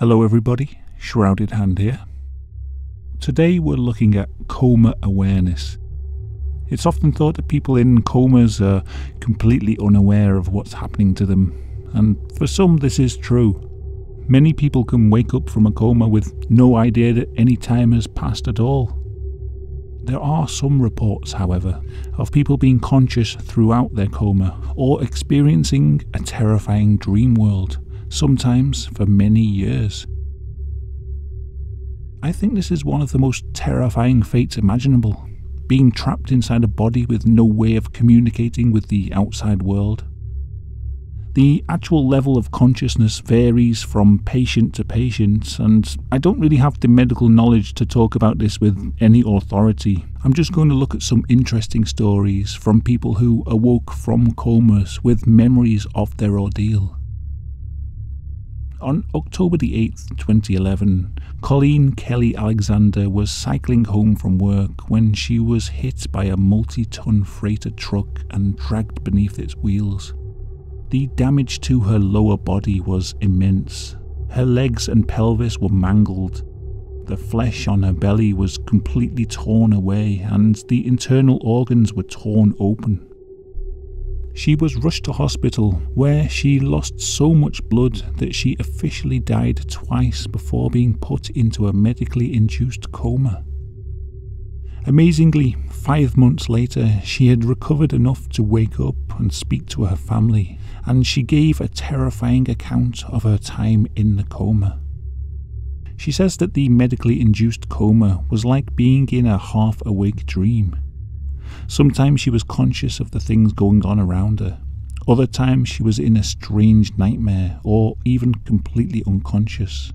Hello everybody, Shrouded Hand here. Today we're looking at coma awareness. It's often thought that people in comas are completely unaware of what's happening to them, and for some this is true. Many people can wake up from a coma with no idea that any time has passed at all. There are some reports, however, of people being conscious throughout their coma or experiencing a terrifying dream world, sometimes for many years. I think this is one of the most terrifying fates imaginable, being trapped inside a body with no way of communicating with the outside world. The actual level of consciousness varies from patient to patient, and I don't really have the medical knowledge to talk about this with any authority. I'm just going to look at some interesting stories from people who awoke from comas with memories of their ordeal. On October the 8th, 2011, Colleen Kelly Alexander was cycling home from work when she was hit by a multi-ton freighter truck and dragged beneath its wheels. The damage to her lower body was immense. Her legs and pelvis were mangled. The flesh on her belly was completely torn away and the internal organs were torn open. She was rushed to hospital where she lost so much blood that she officially died twice before being put into a medically induced coma. Amazingly, 5 months later, she had recovered enough to wake up and speak to her family, and she gave a terrifying account of her time in the coma. She says that the medically induced coma was like being in a half-awake dream. Sometimes she was conscious of the things going on around her. Other times she was in a strange nightmare or even completely unconscious.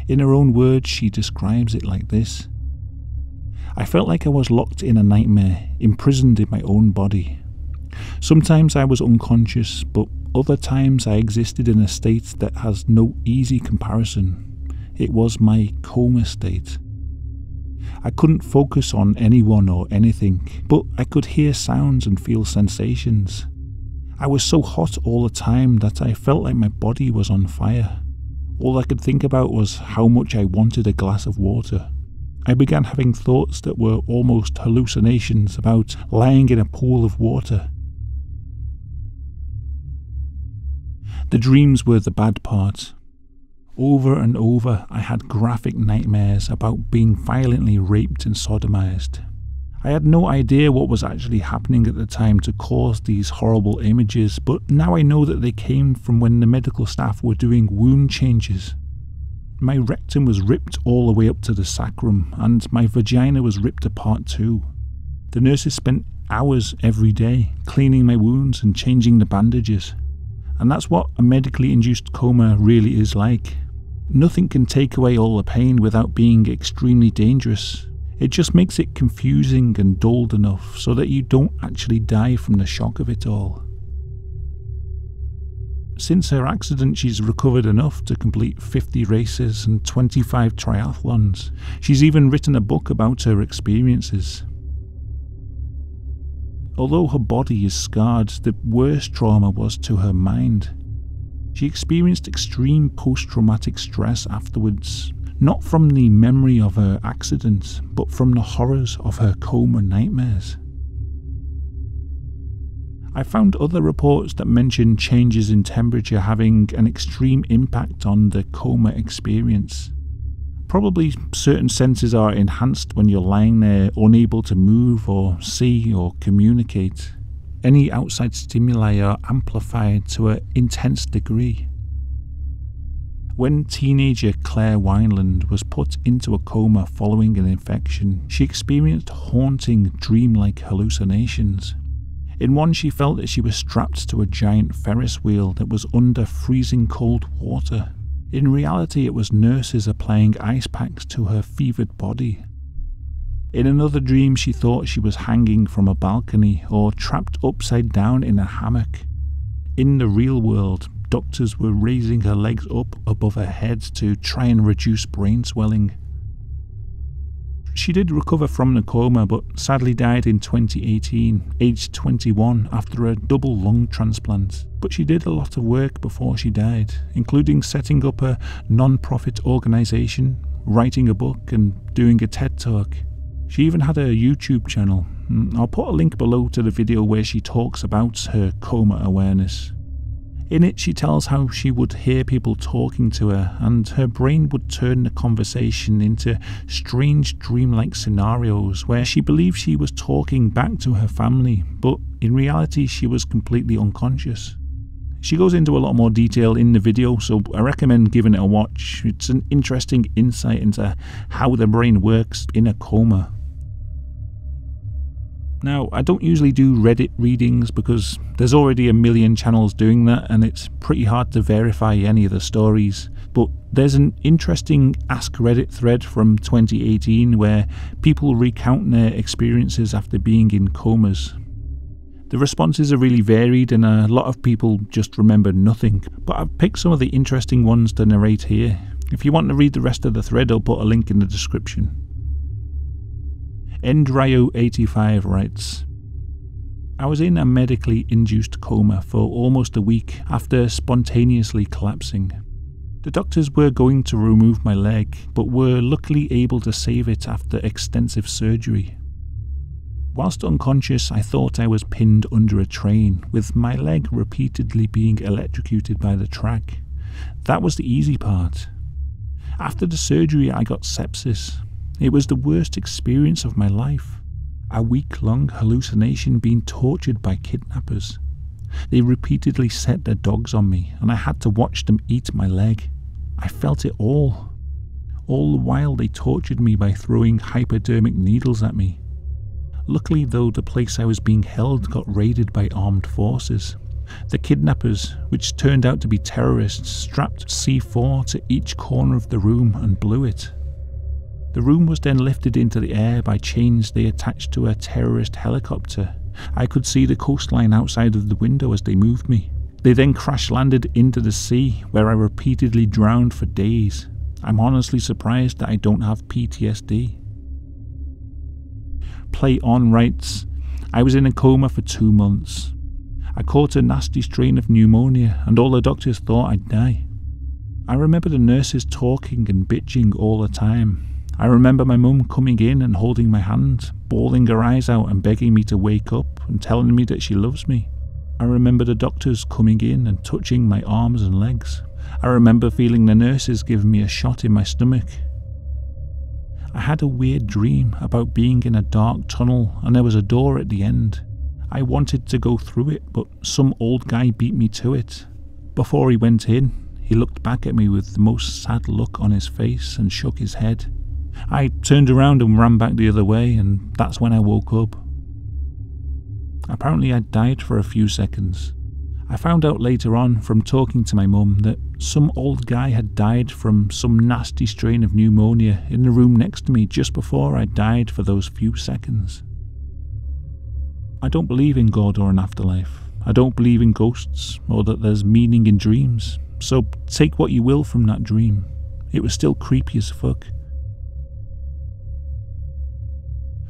In her own words, she describes it like this: "I felt like I was locked in a nightmare, imprisoned in my own body. Sometimes I was unconscious, but other times I existed in a state that has no easy comparison. It was my coma state. I couldn't focus on anyone or anything, but I could hear sounds and feel sensations. I was so hot all the time that I felt like my body was on fire. All I could think about was how much I wanted a glass of water. I began having thoughts that were almost hallucinations about lying in a pool of water. The dreams were the bad part. Over and over, I had graphic nightmares about being violently raped and sodomized. I had no idea what was actually happening at the time to cause these horrible images, but now I know that they came from when the medical staff were doing wound changes. My rectum was ripped all the way up to the sacrum, and my vagina was ripped apart too. The nurses spent hours every day cleaning my wounds and changing the bandages. And that's what a medically induced coma really is like. Nothing can take away all the pain without being extremely dangerous. It just makes it confusing and dulled enough so that you don't actually die from the shock of it all. Since her accident, she's recovered enough to complete 50 races and 25 triathlons. She's even written a book about her experiences. Although her body is scarred, the worst trauma was to her mind. She experienced extreme post-traumatic stress afterwards, not from the memory of her accident, but from the horrors of her coma nightmares. I found other reports that mention changes in temperature having an extreme impact on the coma experience. Probably certain senses are enhanced when you're lying there unable to move or see or communicate. Any outside stimuli are amplified to an intense degree. When teenager Claire Wineland was put into a coma following an infection, she experienced haunting, dreamlike hallucinations. In one, she felt that she was strapped to a giant Ferris wheel that was under freezing cold water. In reality, it was nurses applying ice packs to her fevered body. In another dream, she thought she was hanging from a balcony or trapped upside down in a hammock. In the real world, doctors were raising her legs up above her head to try and reduce brain swelling. She did recover from the coma, but sadly died in 2018, aged 21, after a double lung transplant. But she did a lot of work before she died, including setting up a non-profit organisation, writing a book, and doing a TED Talk. She even had a YouTube channel. I'll put a link below to the video where she talks about her coma awareness. In it, she tells how she would hear people talking to her, and her brain would turn the conversation into strange dreamlike scenarios where she believed she was talking back to her family, but in reality she was completely unconscious. She goes into a lot more detail in the video, so I recommend giving it a watch. It's an interesting insight into how the brain works in a coma. Now, I don't usually do Reddit readings because there's already a million channels doing that and it's pretty hard to verify any of the stories. But there's an interesting Ask Reddit thread from 2018 where people recount their experiences after being in comas. The responses are really varied and a lot of people just remember nothing, but I've picked some of the interesting ones to narrate here. If you want to read the rest of the thread, I'll put a link in the description. Endrayo85 writes, I was in a medically induced coma for almost a week after spontaneously collapsing. The doctors were going to remove my leg, but were luckily able to save it after extensive surgery. Whilst unconscious, I thought I was pinned under a train, with my leg repeatedly being electrocuted by the track. That was the easy part. After the surgery, I got sepsis. It was the worst experience of my life. A week-long hallucination being tortured by kidnappers. They repeatedly set their dogs on me, and I had to watch them eat my leg. I felt it all. All the while they tortured me by throwing hypodermic needles at me. Luckily though, the place I was being held got raided by armed forces. The kidnappers, which turned out to be terrorists, strapped C4 to each corner of the room and blew it. The room was then lifted into the air by chains they attached to a terrorist helicopter. I could see the coastline outside of the window as they moved me. They then crash landed into the sea, where I repeatedly drowned for days. I'm honestly surprised that I don't have PTSD. Play On writes, I was in a coma for 2 months. I caught a nasty strain of pneumonia and all the doctors thought I'd die. I remember the nurses talking and bitching all the time. I remember my mum coming in and holding my hand, bawling her eyes out and begging me to wake up and telling me that she loves me. I remember the doctors coming in and touching my arms and legs. I remember feeling the nurses giving me a shot in my stomach. I had a weird dream about being in a dark tunnel and there was a door at the end. I wanted to go through it, but some old guy beat me to it. Before he went in, he looked back at me with the most sad look on his face and shook his head. I turned around and ran back the other way, and that's when I woke up. Apparently I'd died for a few seconds. I found out later on from talking to my mum that some old guy had died from some nasty strain of pneumonia in the room next to me just before I died for those few seconds. I don't believe in God or an afterlife. I don't believe in ghosts or that there's meaning in dreams, so take what you will from that dream. It was still creepy as fuck.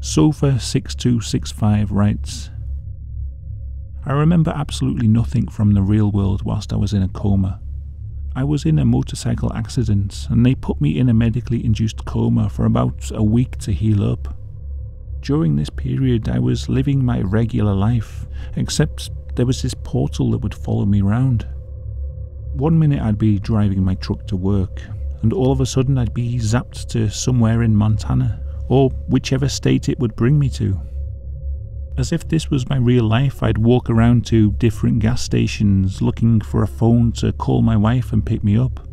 Sofa6265 writes, I remember absolutely nothing from the real world whilst I was in a coma. I was in a motorcycle accident and they put me in a medically induced coma for about a week to heal up. During this period I was living my regular life, except there was this portal that would follow me around. One minute I'd be driving my truck to work, and all of a sudden I'd be zapped to somewhere in Montana, or whichever state it would bring me to. As if this was my real life, I'd walk around to different gas stations looking for a phone to call my wife and pick me up.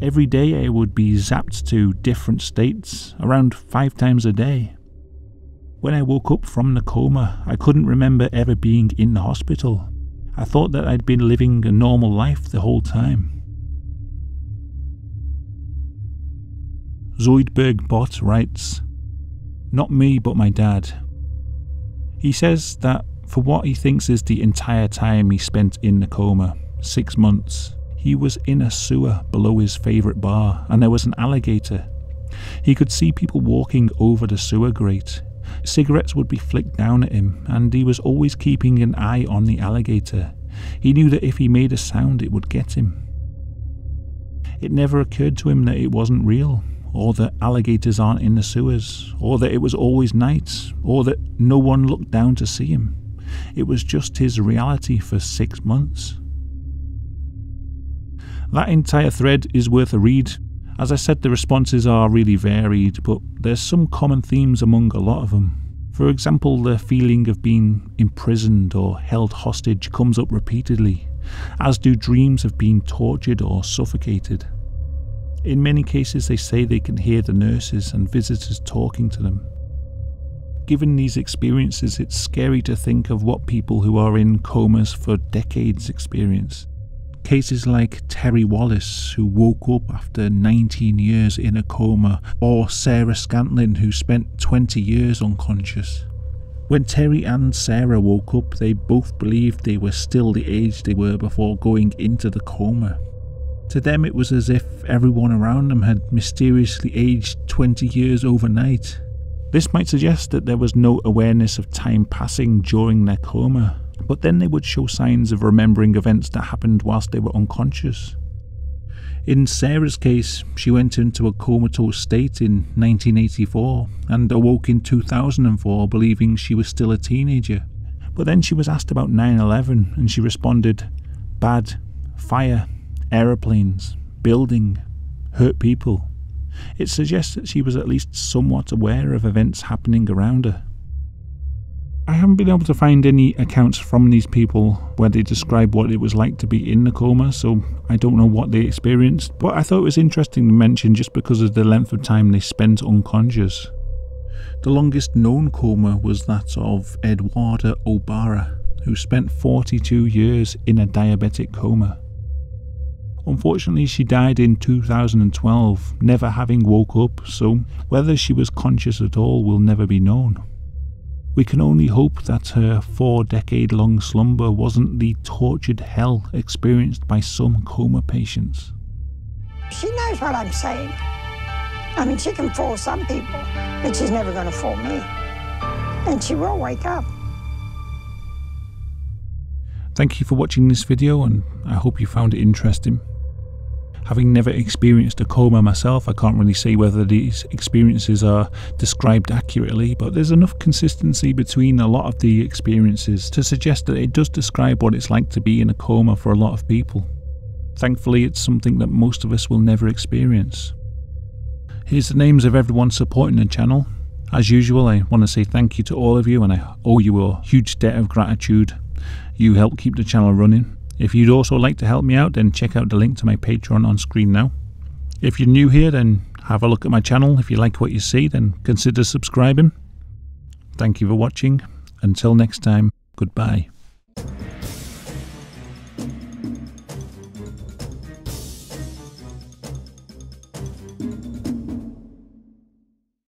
Every day I would be zapped to different states, around 5 times a day. When I woke up from the coma, I couldn't remember ever being in the hospital. I thought that I'd been living a normal life the whole time. Zoidberg Bot writes, not me but my dad. He says that for what he thinks is the entire time he spent in the coma, 6 months, he was in a sewer below his favourite bar and there was an alligator. He could see people walking over the sewer grate. Cigarettes would be flicked down at him, and he was always keeping an eye on the alligator. He knew that if he made a sound, it would get him. It never occurred to him that it wasn't real, or that alligators aren't in the sewers, or that it was always night, or that no one looked down to see him. It was just his reality for 6 months. That entire thread is worth a read. As I said, the responses are really varied, but there's some common themes among a lot of them. For example, the feeling of being imprisoned or held hostage comes up repeatedly, as do dreams of being tortured or suffocated. In many cases, they say they can hear the nurses and visitors talking to them. Given these experiences, it's scary to think of what people who are in comas for decades experience. Cases like Terry Wallace, who woke up after 19 years in a coma, or Sarah Scantlin, who spent 20 years unconscious. When Terry and Sarah woke up, they both believed they were still the age they were before going into the coma. To them, it was as if everyone around them had mysteriously aged 20 years overnight. This might suggest that there was no awareness of time passing during their coma, but then they would show signs of remembering events that happened whilst they were unconscious. In Sarah's case, she went into a comatose state in 1984 and awoke in 2004 believing she was still a teenager. But then she was asked about 9/11 and she responded, "Bad, fire, aeroplanes, building, hurt people." It suggests that she was at least somewhat aware of events happening around her. I haven't been able to find any accounts from these people where they describe what it was like to be in the coma, so I don't know what they experienced, but I thought it was interesting to mention just because of the length of time they spent unconscious. The longest known coma was that of Edwarda O'Bara, who spent 42 years in a diabetic coma. Unfortunately, she died in 2012, never having woke up, so whether she was conscious at all will never be known. We can only hope that her 4-decade-long slumber wasn't the tortured hell experienced by some coma patients. She knows what I'm saying. I mean, she can fool some people, but she's never going to fool me. And she will wake up. Thank you for watching this video, and I hope you found it interesting. Having never experienced a coma myself, I can't really say whether these experiences are described accurately, but there's enough consistency between a lot of the experiences to suggest that it does describe what it's like to be in a coma for a lot of people. Thankfully, it's something that most of us will never experience. Here's the names of everyone supporting the channel. As usual, I want to say thank you to all of you, and I owe you a huge debt of gratitude. You help keep the channel running. If you'd also like to help me out, then check out the link to my Patreon on screen now. If you're new here, then have a look at my channel. If you like what you see, then consider subscribing. Thank you for watching. Until next time, goodbye.